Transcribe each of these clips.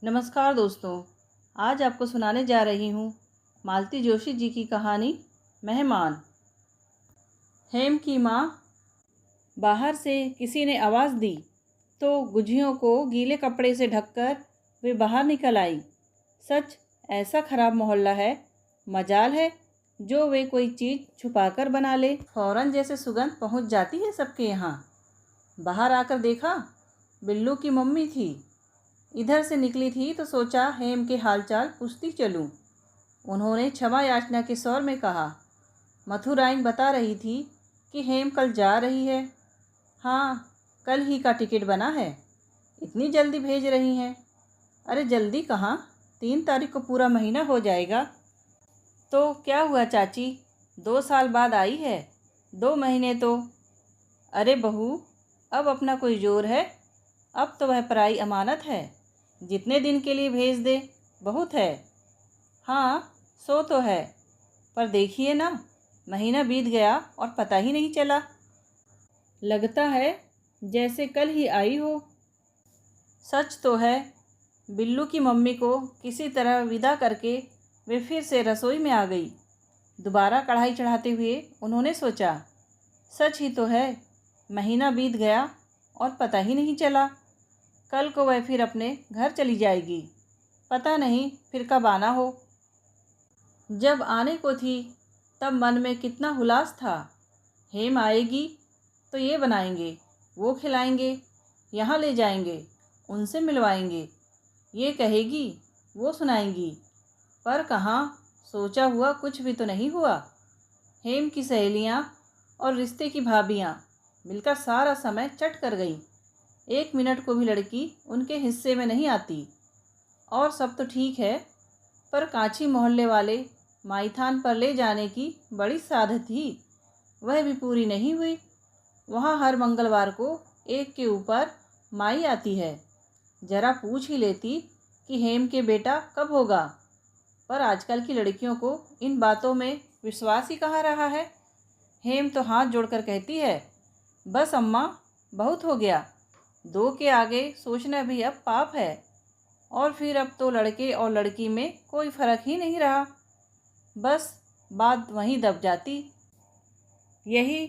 नमस्कार दोस्तों। आज आपको सुनाने जा रही हूँ मालती जोशी जी की कहानी मेहमान। हेम की माँ बाहर से किसी ने आवाज़ दी तो गुझियों को गीले कपड़े से ढककर वे बाहर निकल आई। सच, ऐसा खराब मोहल्ला है। मजाल है जो वे कोई चीज़ छुपाकर बना ले। फ़ौरन जैसे सुगंध पहुँच जाती है सबके यहाँ। बाहर आकर देखा, बिल्लू की मम्मी थी। इधर से निकली थी तो सोचा हेम के हालचाल पूछती चलूं। उन्होंने क्षमा याचना के स्वर में कहा। मथुराइन बता रही थी कि हेम कल जा रही है। हाँ, कल ही का टिकट बना है। इतनी जल्दी भेज रही हैं? अरे जल्दी कहाँ, 3 तारीख को पूरा महीना हो जाएगा। तो क्या हुआ चाची, 2 साल बाद आई है। 2 महीने तो। अरे बहू, अब अपना कोई जोर है। अब तो वह पराई अमानत है। जितने दिन के लिए भेज दे बहुत है। हाँ, सो तो है, पर देखिए ना, महीना बीत गया और पता ही नहीं चला। लगता है जैसे कल ही आई हो। सच तो है। बिल्लू की मम्मी को किसी तरह विदा करके वे फिर से रसोई में आ गई। दोबारा कढ़ाई चढ़ाते हुए उन्होंने सोचा, सच ही तो है, महीना बीत गया और पता ही नहीं चला। कल को वह फिर अपने घर चली जाएगी। पता नहीं फिर कब आना हो। जब आने को थी तब मन में कितना हुलास था। हेम आएगी तो ये बनाएंगे, वो खिलाएंगे, यहाँ ले जाएंगे, उनसे मिलवाएंगे, ये कहेगी, वो सुनाएंगी। पर कहाँ, सोचा हुआ कुछ भी तो नहीं हुआ। हेम की सहेलियाँ और रिश्ते की भाभियाँ मिलकर सारा समय चट कर गईं। 1 मिनट को भी लड़की उनके हिस्से में नहीं आती। और सब तो ठीक है, पर कांची मोहल्ले वाले माईथान पर ले जाने की बड़ी साध थी, वह भी पूरी नहीं हुई। वहाँ हर मंगलवार को एक के ऊपर माई आती है। जरा पूछ ही लेती कि हेम के बेटा कब होगा। पर आजकल की लड़कियों को इन बातों में विश्वास ही कहाँ रहा है। हेम तो हाथ जोड़कर कहती है, बस अम्मा, बहुत हो गया। 2 के आगे सोचना भी अब पाप है। और फिर अब तो लड़के और लड़की में कोई फ़र्क ही नहीं रहा। बस बात वहीं दब जाती। यही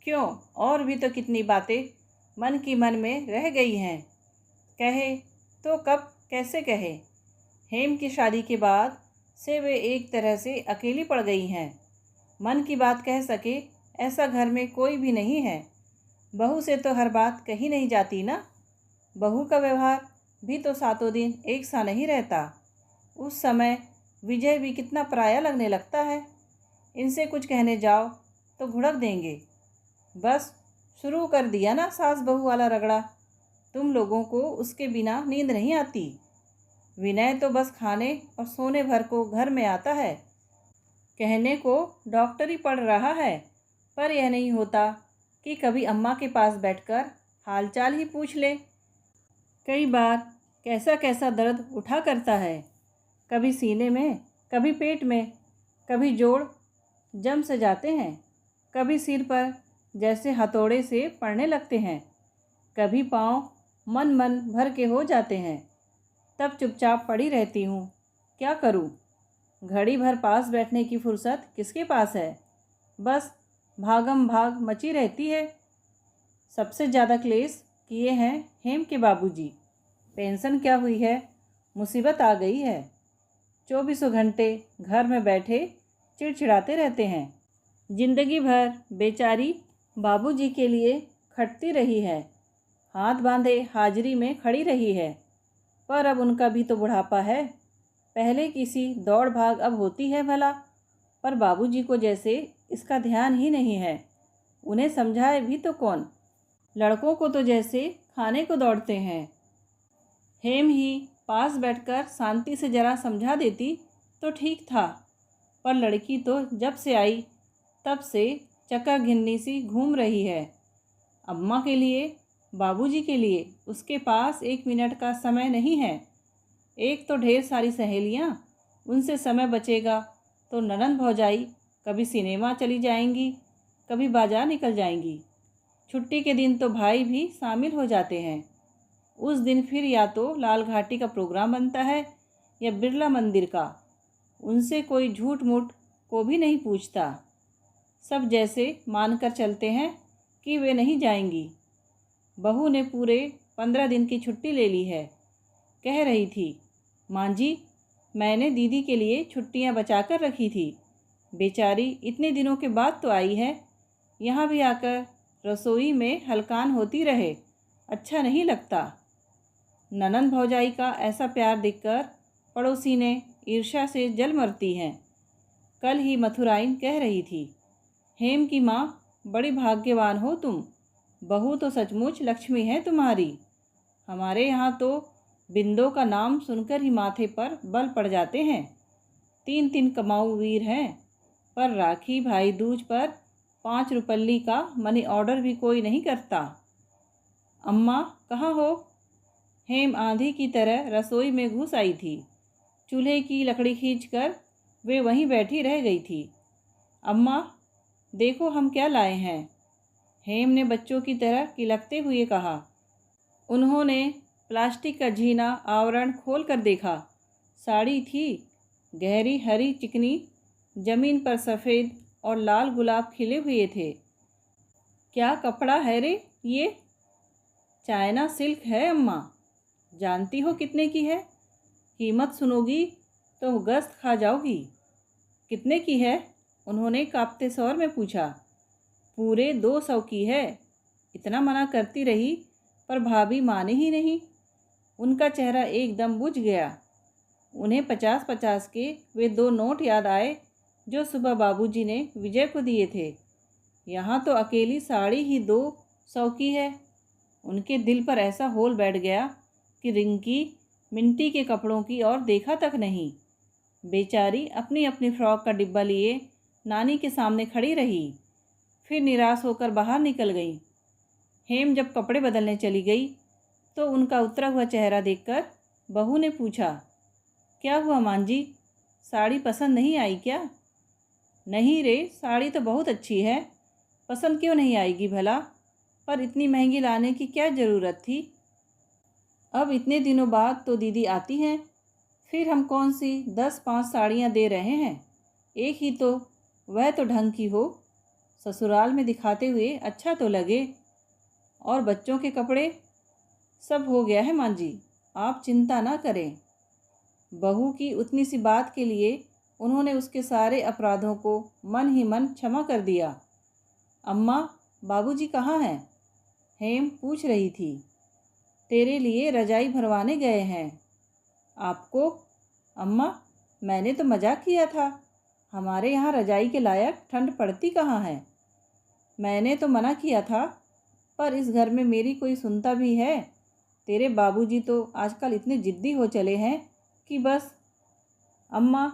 क्यों, और भी तो कितनी बातें मन की मन में रह गई हैं। कहे तो कब, कैसे कहे। हेम की शादी के बाद से वे एक तरह से अकेली पड़ गई हैं। मन की बात कह सके ऐसा घर में कोई भी नहीं है। बहू से तो हर बात कही नहीं जाती ना। बहू का व्यवहार भी तो सातों दिन एक सा नहीं रहता। उस समय विजय भी कितना पराया लगने लगता है। इनसे कुछ कहने जाओ तो घुड़क देंगे। बस शुरू कर दिया ना सास बहू वाला रगड़ा। तुम लोगों को उसके बिना नींद नहीं आती। विनय तो बस खाने और सोने भर को घर में आता है। कहने को डॉक्टरी पढ़ रहा है, पर यह नहीं होता कि कभी अम्मा के पास बैठकर हालचाल ही पूछ ले। कई बार कैसा कैसा दर्द उठा करता है, कभी सीने में, कभी पेट में, कभी जोड़ जम से जाते हैं, कभी सिर पर जैसे हथौड़े से पड़ने लगते हैं, कभी पाँव मन मन भर के हो जाते हैं। तब चुपचाप पड़ी रहती हूँ। क्या करूँ? घड़ी भर पास बैठने की फुर्सत किसके पास है। बस भागम भाग मची रहती है। सबसे ज़्यादा क्लेश किए हैं हेम के बाबूजी। पेंशन क्या हुई है, मुसीबत आ गई है। 24 घंटे घर में बैठे चिड़चिड़ाते रहते हैं। जिंदगी भर बेचारी बाबूजी के लिए खटती रही है, हाथ बांधे हाजिरी में खड़ी रही है। पर अब उनका भी तो बुढ़ापा है। पहले किसी दौड़ भाग अब होती है भला, पर बाबूजी को जैसे इसका ध्यान ही नहीं है। उन्हें समझाए भी तो कौन। लड़कों को तो जैसे खाने को दौड़ते हैं। हेम ही पास बैठकर शांति से जरा समझा देती तो ठीक था, पर लड़की तो जब से आई तब से चक्कर घिन्नी सी घूम रही है। अम्मा के लिए, बाबूजी के लिए उसके पास 1 मिनट का समय नहीं है। एक तो ढेर सारी सहेलियाँ, उनसे समय बचेगा तो ननंद भौजाई कभी सिनेमा चली जाएंगी, कभी बाजार निकल जाएंगी। छुट्टी के दिन तो भाई भी शामिल हो जाते हैं। उस दिन फिर या तो लाल घाटी का प्रोग्राम बनता है या बिरला मंदिर का। उनसे कोई झूठ मूठ को भी नहीं पूछता। सब जैसे मानकर चलते हैं कि वे नहीं जाएंगी। बहू ने पूरे 15 दिन की छुट्टी ले ली है। कह रही थी, माँ जी, मैंने दीदी के लिए छुट्टियाँ बचा कर रखी थी। बेचारी इतने दिनों के बाद तो आई है। यहाँ भी आकर रसोई में हलकान होती रहे, अच्छा नहीं लगता। ननंद भौजाई का ऐसा प्यार देखकर पड़ोसी ने ईर्ष्या से जल मरती हैं। कल ही मथुराइन कह रही थी, हेम की माँ, बड़ी भाग्यवान हो तुम। बहू तो सचमुच लक्ष्मी है तुम्हारी। हमारे यहाँ तो बिंदों का नाम सुनकर ही माथे पर बल पड़ जाते हैं। 3 कमाऊ वीर हैं, पर राखी भाई दूज पर 5 रुपल्ली का मनी ऑर्डर भी कोई नहीं करता। अम्मा कहाँ हो? हेम आंधी की तरह रसोई में घुस आई थी। चूल्हे की लकड़ी खींचकर वे वहीं बैठी रह गई थी। अम्मा देखो हम क्या लाए हैं, हेम ने बच्चों की तरह किलकते हुए कहा। उन्होंने प्लास्टिक का झीना आवरण खोल कर देखा। साड़ी थी, गहरी हरी चिकनी, जमीन पर सफ़ेद और लाल गुलाब खिले हुए थे। क्या कपड़ा है रे ये? चाइना सिल्क है अम्मा। जानती हो कितने की है? कीमत सुनोगी तो गस्त खा जाओगी। कितने की है? उन्होंने कांपते स्वर में पूछा। पूरे 200 की है। इतना मना करती रही पर भाभी माने ही नहीं। उनका चेहरा एकदम बुझ गया। उन्हें 50-50 के वे 2 नोट याद आए जो सुबह बाबूजी ने विजय को दिए थे। यहाँ तो अकेली साड़ी ही 200 की है। उनके दिल पर ऐसा होल बैठ गया कि रिंकी मिंटी के कपड़ों की ओर देखा तक नहीं। बेचारी अपनी अपनी फ्रॉक का डिब्बा लिए नानी के सामने खड़ी रही, फिर निराश होकर बाहर निकल गई। हेम जब कपड़े बदलने चली गई तो उनका उतरा हुआ चेहरा देखकर बहू ने पूछा, क्या हुआ मां जी, साड़ी पसंद नहीं आई क्या? नहीं रे, साड़ी तो बहुत अच्छी है, पसंद क्यों नहीं आएगी भला? पर इतनी महंगी लाने की क्या ज़रूरत थी? अब इतने दिनों बाद तो दीदी आती हैं, फिर हम कौन सी 10-5 साड़ियाँ दे रहे हैं? एक ही तो, वह तो ढंग की हो, ससुराल में दिखाते हुए अच्छा तो लगे। और बच्चों के कपड़े सब हो गया है मां जी, आप चिंता ना करें। बहू की उतनी सी बात के लिए उन्होंने उसके सारे अपराधों को मन ही मन क्षमा कर दिया। अम्मा, बाबूजी कहाँ हैं? हेम पूछ रही थी। तेरे लिए रजाई भरवाने गए हैं। आपको? अम्मा, मैंने तो मजाक किया था। हमारे यहाँ रजाई के लायक ठंड पड़ती कहाँ है। मैंने तो मना किया था, पर इस घर में मेरी कोई सुनता भी है? तेरे बाबूजी तो आजकल इतने जिद्दी हो चले हैं कि बस। अम्मा,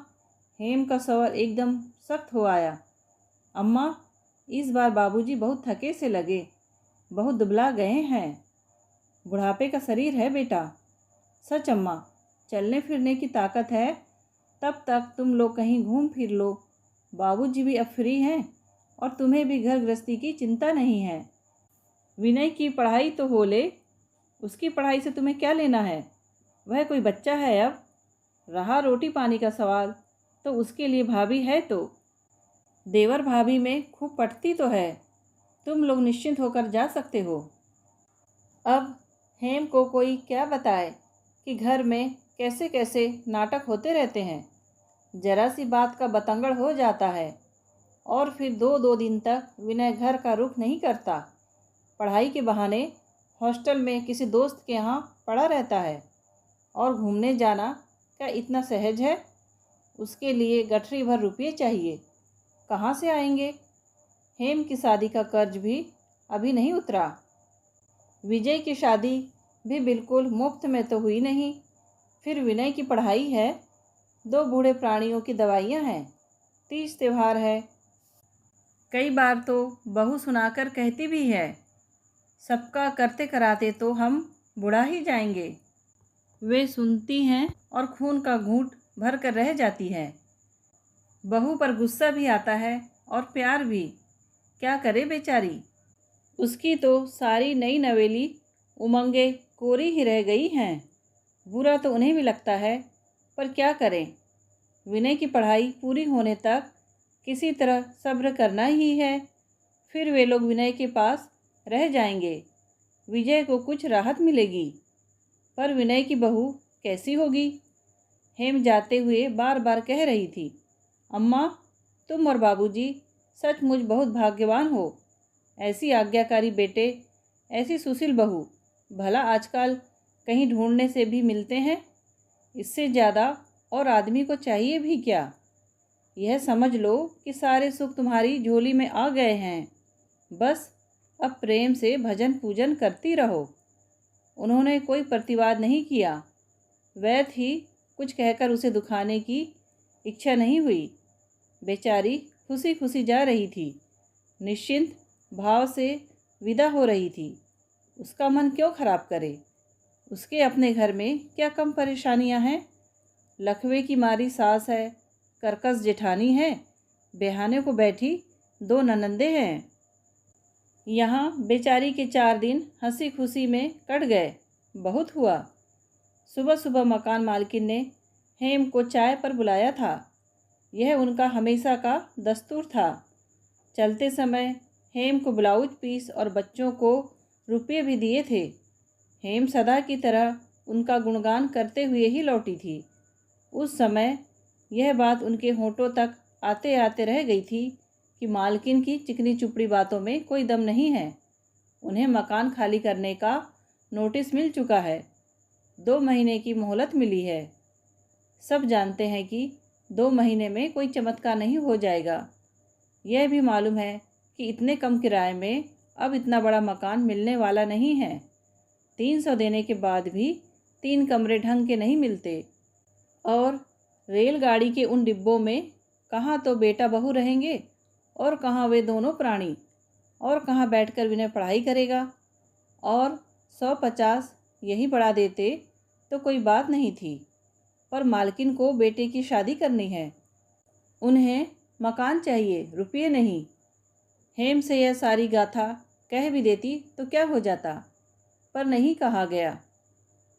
हेम का स्वर एकदम सख्त हो आया। अम्मा, इस बार बाबूजी बहुत थके से लगे, बहुत दुबला गए हैं। बुढ़ापे का शरीर है बेटा। सच अम्मा, चलने फिरने की ताकत है। तब तक तुम लोग कहीं घूम फिर लो। बाबूजी भी अब फ्री हैं और तुम्हें भी घर गृहस्थी की चिंता नहीं है। विनय की पढ़ाई तो हो ले, उसकी पढ़ाई से तुम्हें क्या लेना है? वह कोई बच्चा है अब। रहा रोटी पानी का सवाल, तो उसके लिए भाभी है तो। देवर भाभी में खूब पटती तो है। तुम लोग निश्चिंत होकर जा सकते हो। अब हेम को कोई क्या बताए कि घर में कैसे कैसे नाटक होते रहते हैं। जरा सी बात का बतंगड़ हो जाता है और फिर 2-2 दिन तक विनय घर का रुख नहीं करता। पढ़ाई के बहाने हॉस्टल में किसी दोस्त के यहाँ पड़ा रहता है। और घूमने जाना क्या इतना सहज है? उसके लिए गठरी भर रुपये चाहिए। कहाँ से आएंगे? हेम की शादी का कर्ज भी अभी नहीं उतरा। विजय की शादी भी बिल्कुल मुफ्त में तो हुई नहीं। फिर विनय की पढ़ाई है, 2 बूढ़े प्राणियों की दवाइयाँ हैं, तीज त्यौहार है। कई बार तो बहू सुनाकर कहती भी है, सबका करते कराते तो हम बुढ़ा ही जाएंगे। वे सुनती हैं और खून का घूंट भर कर रह जाती हैं। बहू पर गुस्सा भी आता है और प्यार भी। क्या करे बेचारी। उसकी तो सारी नई नवेली उमंगे कोरी ही रह गई हैं। बुरा तो उन्हें भी लगता है, पर क्या करें, विनय की पढ़ाई पूरी होने तक किसी तरह सब्र करना ही है। फिर वे लोग विनय के पास रह जाएंगे, विजय को कुछ राहत मिलेगी। पर विनय की बहू कैसी होगी? हेम जाते हुए बार बार कह रही थी, अम्मा, तुम और बाबूजी सचमुच बहुत भाग्यवान हो। ऐसी आज्ञाकारी बेटे, ऐसी सुशील बहू भला आजकल कहीं ढूंढने से भी मिलते हैं। इससे ज़्यादा और आदमी को चाहिए भी क्या। यह समझ लो कि सारे सुख तुम्हारी झोली में आ गए हैं। बस अब प्रेम से भजन पूजन करती रहो। उन्होंने कोई प्रतिवाद नहीं किया। वैद ही कुछ कहकर उसे दुखाने की इच्छा नहीं हुई। बेचारी खुशी खुशी जा रही थी, निश्चिंत भाव से विदा हो रही थी। उसका मन क्यों खराब करे? उसके अपने घर में क्या कम परेशानियां हैं। लखवे की मारी सास है, करकस जेठानी है, बेहाने को बैठी 2 ननंदे हैं। यहाँ बेचारी के 4 दिन हंसी खुशी में कट गए। बहुत हुआ। सुबह सुबह मकान मालकिन ने हेम को चाय पर बुलाया था। यह उनका हमेशा का दस्तूर था। चलते समय हेम को ब्लाउज पीस और बच्चों को रुपये भी दिए थे। हेम सदा की तरह उनका गुणगान करते हुए ही लौटी थी। उस समय यह बात उनके होठों तक आते आते रह गई थी कि मालकिन की चिकनी चुपड़ी बातों में कोई दम नहीं है। उन्हें मकान खाली करने का नोटिस मिल चुका है। 2 महीने की मोहलत मिली है। सब जानते हैं कि 2 महीने में कोई चमत्कार नहीं हो जाएगा। यह भी मालूम है कि इतने कम किराए में अब इतना बड़ा मकान मिलने वाला नहीं है। 300 देने के बाद भी 3 कमरे ढंग के नहीं मिलते। और रेलगाड़ी के उन डिब्बों में कहाँ तो बेटा बहू रहेंगे और कहाँ वे दोनों प्राणी, और कहाँ बैठकर विनय पढ़ाई करेगा। और 150 यही बढ़ा देते तो कोई बात नहीं थी, पर मालकिन को बेटे की शादी करनी है। उन्हें मकान चाहिए, रुपये नहीं। हेम से यह सारी गाथा कह भी देती तो क्या हो जाता, पर नहीं कहा गया।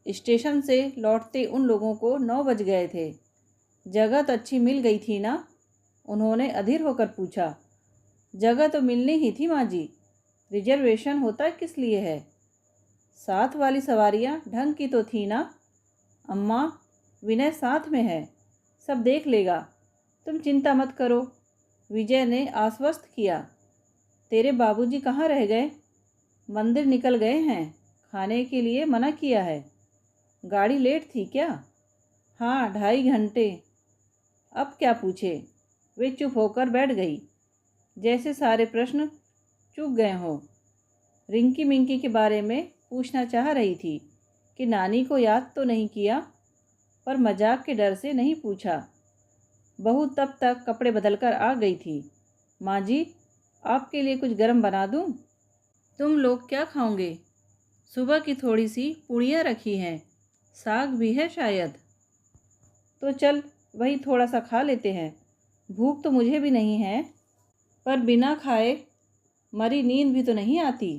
स्टेशन से लौटते उन लोगों को 9 बज गए थे। जगह तो अच्छी मिल गई थी ना? उन्होंने अधीर होकर पूछा। जगह तो मिलनी ही थी माँ जी, रिजर्वेशन होता किस लिए है? साथ वाली सवारियाँ ढंग की तो थी ना? अम्मा, विनय साथ में है, सब देख लेगा, तुम चिंता मत करो, विजय ने आश्वस्त किया। तेरे बाबूजी कहाँ रह गए? मंदिर निकल गए हैं, खाने के लिए मना किया है। गाड़ी लेट थी क्या? हाँ, 2.5 घंटे। अब क्या पूछे? वे चुप होकर बैठ गई, जैसे सारे प्रश्न चूक गए हों। रिंकी मिंकी के बारे में पूछना चाह रही थी कि नानी को याद तो नहीं किया, पर मजाक के डर से नहीं पूछा। बहू तब तक कपड़े बदलकर आ गई थी। माँ जी, आपके लिए कुछ गरम बना दूँ? तुम लोग क्या खाओगे? सुबह की थोड़ी सी पूड़ियाँ रखी हैं, साग भी है शायद। तो चल वही थोड़ा सा खा लेते हैं। भूख तो मुझे भी नहीं है, पर बिना खाए मरी नींद भी तो नहीं आती।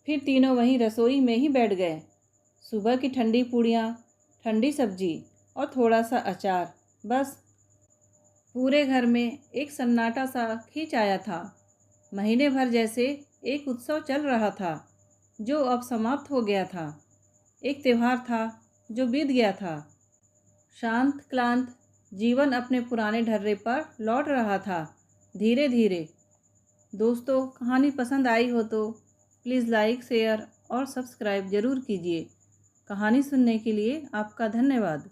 फिर तीनों वहीं रसोई में ही बैठ गए। सुबह की ठंडी पूड़ियाँ, ठंडी सब्जी और थोड़ा सा अचार, बस। पूरे घर में एक सन्नाटा सा खींच आया था। महीने भर जैसे एक उत्सव चल रहा था, जो अब समाप्त हो गया था। एक त्यौहार था जो बीत गया था। शांत क्लांत जीवन अपने पुराने ढर्रे पर लौट रहा था, धीरे धीरे। दोस्तों, कहानी पसंद आई हो तो प्लीज़ लाइक, शेयर और सब्सक्राइब ज़रूर कीजिए। कहानी सुनने के लिए आपका धन्यवाद।